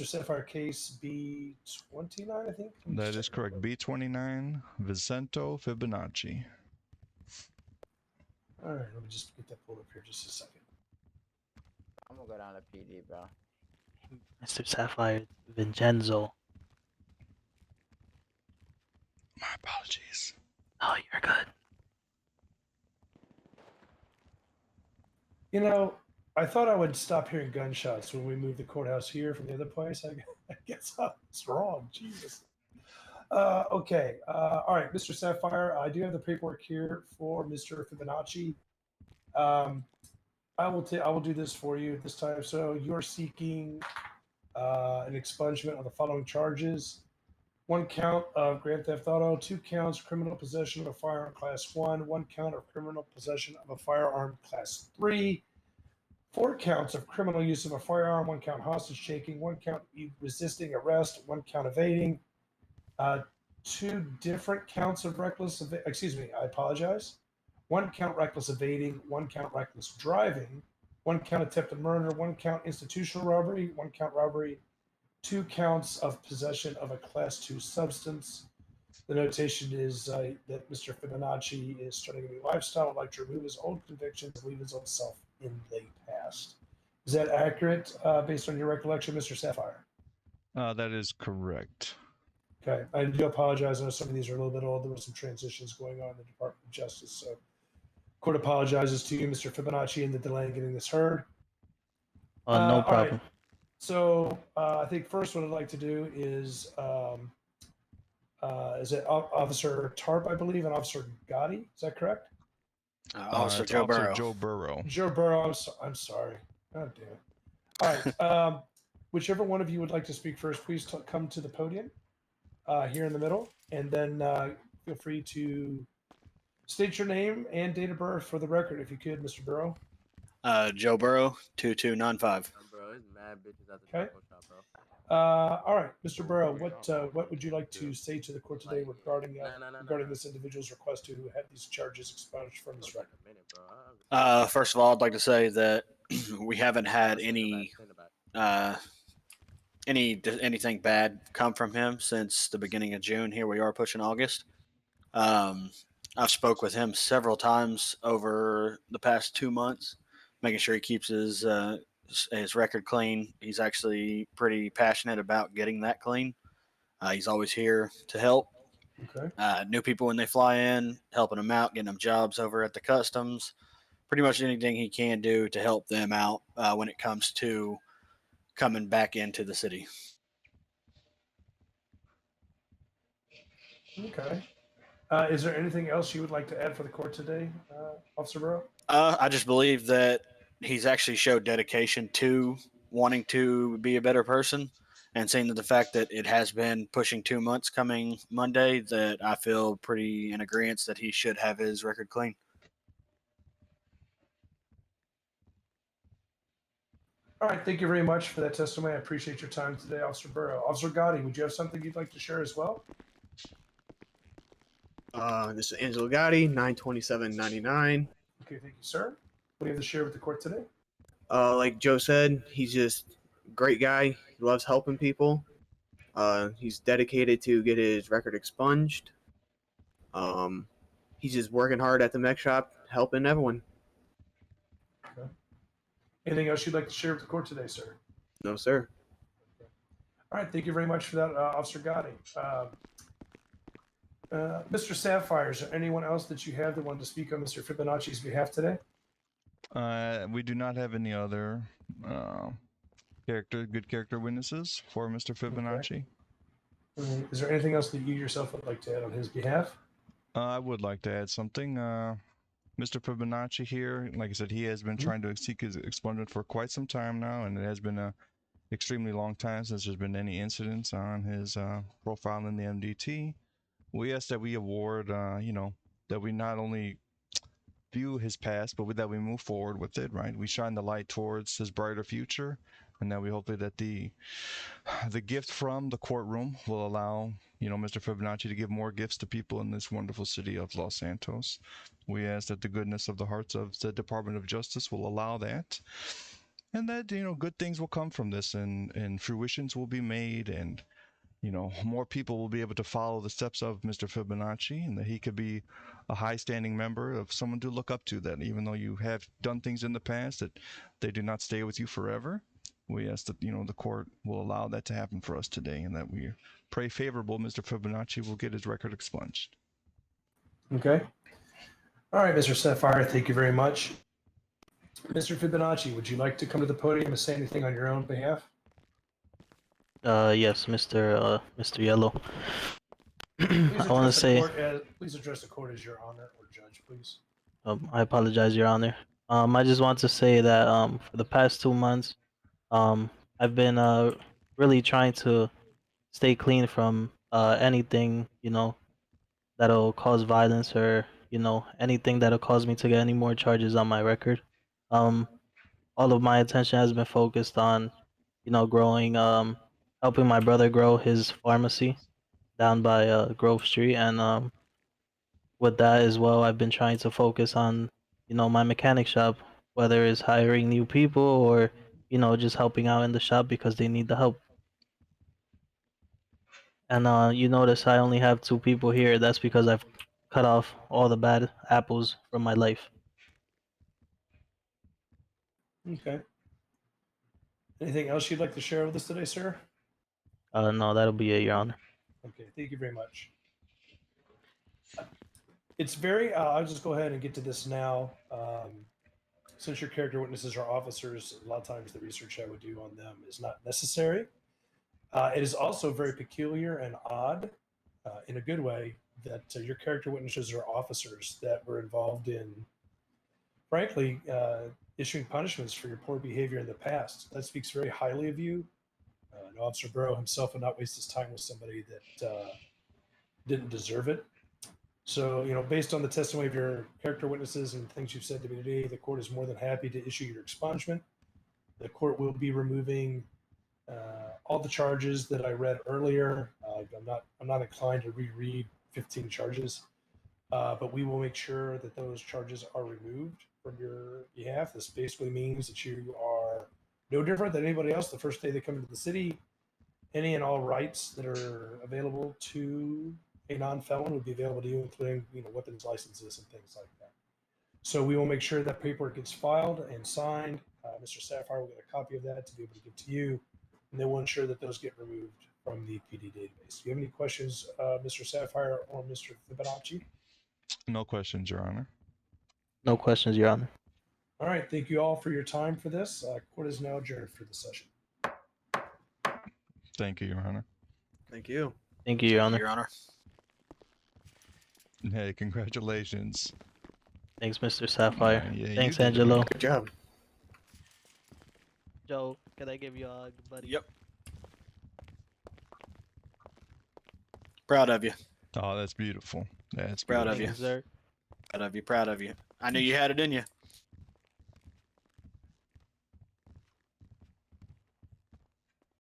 Sapphire case B29, I think. That is correct. B29, Vincenzo Fibonacci. All right, let me just get that pulled up here just a second. I'm gonna go down to PD, bro. Mr. Sapphire, Vincenzo. My apologies. Oh, you're good. You know, I thought I would stop hearing gunshots when we moved the courthouse here from the other place. I guess I was wrong. Jesus. Okay. All right, Mr. Sapphire, I do have the paperwork here for Mr. Fibonacci. I will do this for you this time. So you are seeking an expungement of the following charges: 1 count of grand theft auto, 2 counts criminal possession of a firearm class 1, 1 count of criminal possession of a firearm class 3, 4 counts of criminal use of a firearm, 1 count hostage taking, 1 count resisting arrest, 1 count evading, 2 different counts of I apologize. 1 count reckless evading, 1 count reckless driving, 1 count attempted murder, 1 count institutional robbery, 1 count robbery, 2 counts of possession of a class 2 substance. The notation is that Mr. Fibonacci is starting a new lifestyle, would like to remove his old convictions, leave his old self in the past. Is that accurate based on your recollection, Mr. Sapphire? That is correct. Okay, I do apologize. I know some of these are a little bit old. There were some transitions going on in the Department of Justice. So, court apologizes to you, Mr. Fibonacci, in the delay in getting this heard. No All problem. right. So, I think first what I'd like to do is it Officer Tarp, I believe, and Officer Gotti? Is that correct? Officer It's Joe Officer Burrow. Joe Burrow. Joe Burrow. I'm sorry. God damn it. All right. Whichever one of you would like to speak first, please come to the podium here in the middle, and then feel free to state your name and date of birth for the record, if you could, Mr. Burrow. Joe Burrow, 2295. Bro, there's mad bitches at the Okay. taco shop, bro. All right, Mr. Burrow, what would you like to say to the court today regarding this individual's request to have these charges expunged from his record? First of all, I'd like to say that we haven't had anything bad come from him since the beginning of June. Here we are pushing August. I've spoke with him several times over the past 2 months, making sure he keeps his record clean. He's actually pretty passionate about getting that clean. He's always here to help. Okay. New people when they fly in, helping them out, getting them jobs over at the customs. Pretty much anything he can do to help them out when it comes to coming back into the city. Okay. Is there anything else you would like to add for the court today, Officer Burrow? I just believe that he's actually showed dedication to wanting to be a better person, and seeing that the fact that it has been pushing 2 months coming Monday, that I feel pretty in agreement that he should have his record clean. All right. Thank you very much for that testimony. I appreciate your time today, Officer Burrow. Officer Gotti, would you have something you'd like to share as well? This is Angelo Gotti, 927.99. Okay, thank you, sir. What do you have to share with the court today? Like Joe said, he's just a great guy. He loves helping people. He's dedicated to get his record expunged. He's just working hard at the mech shop, helping everyone. Okay. Anything else you'd like to share with the court today, sir? No, sir. All right, thank you very much for that, Officer Gotti. Mr. Sapphire, is there anyone else that you have that wanted to speak on Mr. Fibonacci's behalf today? We do not have any other good character witnesses for Mr. Fibonacci. Okay. Is there anything else that you yourself would like to add on his behalf? I would like to add something. Mr. Fibonacci here, like I said, he has been trying to seek his expungement for quite some time now, and it has been a extremely long time since there's been any incidents on his profile in the MDT. We ask that we award, that we not only view his past, but that we move forward with it, right? We shine the light towards his brighter future, and that we hopefully that the gift from the courtroom will allow, Mr. Fibonacci to give more gifts to people in this wonderful city of Los Santos. We ask that the goodness of the hearts of the Department of Justice will allow that. and that good things will come from this, and fruitions will be made, and more people will be able to follow the steps of Mr. Fibonacci, and that he could be a high-standing member of someone to look up to, that even though you have done things in the past, that they do not stay with you forever. We ask that the court will allow that to happen for us today, and that we pray favorable Mr. Fibonacci will get his record expunged. Okay. All right, Mr. Sapphire, thank you very much. Mr. Fibonacci, would you like to come to the podium and say anything on your own behalf? Yes, Mr. Yellow. Please I want to address the say, court as please address the court as your honor or judge, please. I apologize, Your Honor. I just want to say that for the past 2 months, I've been really trying to stay clean from anything that'll cause violence, or anything that'll cause me to get any more charges on my record. Um, all of my attention has been focused on growing, helping my brother grow his pharmacy down by Grove Street, and with that as well, I've been trying to focus on my mechanic shop, whether it's hiring new people or just helping out in the shop because they need the help. And you notice I only have 2 people here. That's because I've cut off all the bad apples from my life. Okay. Anything else you'd like to share with us today, sir? No, that'll be it, Your Honor. Okay, thank you very much. It's very, I'll just go ahead and get to this now. Since your character witnesses are officers, a lot of times the research I would do on them is not necessary. It is also very peculiar and odd, in a good way, that your character witnesses are officers that were involved in, frankly, issuing punishments for your poor behavior in the past. That speaks very highly of you. And Officer Burrow himself would not waste his time with somebody that didn't deserve it. So, based on the testimony of your character witnesses and things you've said to me today, the court is more than happy to issue your expungement. The court will be removing all the charges that I read earlier. I'm not inclined to reread 15 charges, but we will make sure that those charges are removed from your behalf. This basically means that you are no different than anybody else the first day they come into the city. Any and all rights that are available to a non-felon would be available to you, including weapons licenses and things like that. So we will make sure that paperwork gets filed and signed. Mr. Sapphire will get a copy of that to be able to give to you, and then we'll ensure that those get removed from the PD database. Do you have any questions, Mr. Sapphire or Mr. Fibonacci? No questions, Your Honor. No questions, Your Honor. All right. Thank you all for your time for this. Court is now adjourned for the session. Thank you, Your Honor. Thank you. Thank you, Your Honor. Your Honor. Hey, congratulations. Thanks, Mr. Sapphire. Yeah, Thanks, you did it. Angelo. Good job. Joe, can I give you a hug, buddy? Yep. Proud of you. Oh, that's beautiful. That's Proud beautiful. of you. Thank you, sir. Proud of you. Proud of you. I knew you had it in you.